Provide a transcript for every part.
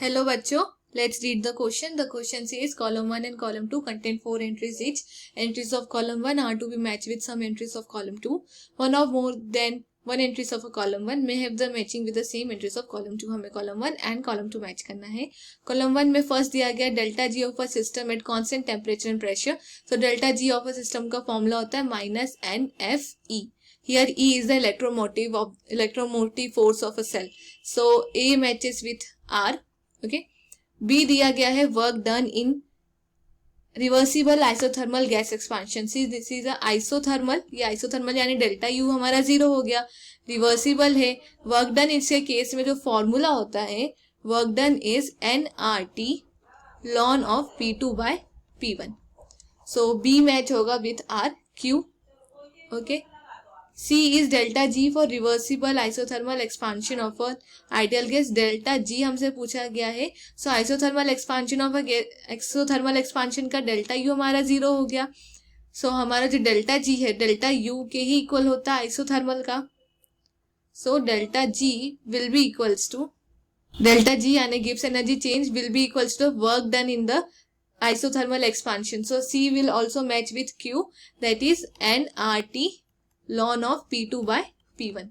Hello बच्चों, let's read the question. The question says column 1 and column 2 contain 4 entries each. Entries of column 1 are to be matched with some entries of column 2. One or more than one entries of a column 1 may have the matching with the same entries of column 2. हमें column 1 and column 2 match करना है. column 1 में first दिया गया delta G of a system at constant temperature and pressure. So delta G of a system का formula होता है minus NFE. Here E is the electromotive force of a cell. So A matches with R. Okay B दिया गया है work done in reversible isothermal gas expansion. See this is isothermal. ये isothermal यानी delta U हमारा 0 हो गया. Reversible है. Work done इसके केस में जो फॉर्मूला होता है work done is NRT ln of P2 by P1. So B match होगा with R Q. Okay C is delta G for reversible isothermal expansion of an ideal gas. delta G हमसे पूछा गया है. So isothermal expansion of a exothermal expansion का delta U हमारा 0 हो गया. So हमारा जो delta G है delta U के ही इक्वल होता है isothermal का. So delta G will be equals to delta G यानी Gibbs energy change will be equals to work done in the isothermal expansion. So C will also match with Q, that is NRT ln of P2 by P1.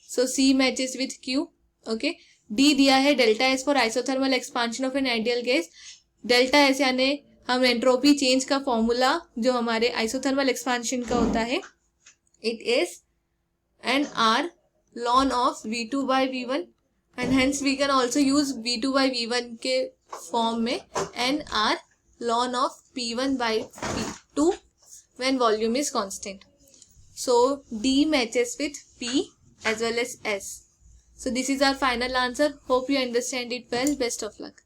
So C matches with Q. Okay. D दिया है delta S for isothermal expansion of an ideal gas. delta S यानी हम entropy change का formula जो हमारे isothermal expansion का होता है it is NR ln of V2 by V1 and hence we can also use V2 by V1 के form में NR ln of P1 by P2 when volume is constant. So D matches with P as well as S. So this is our final answer. Hope you understand it well. Best of luck.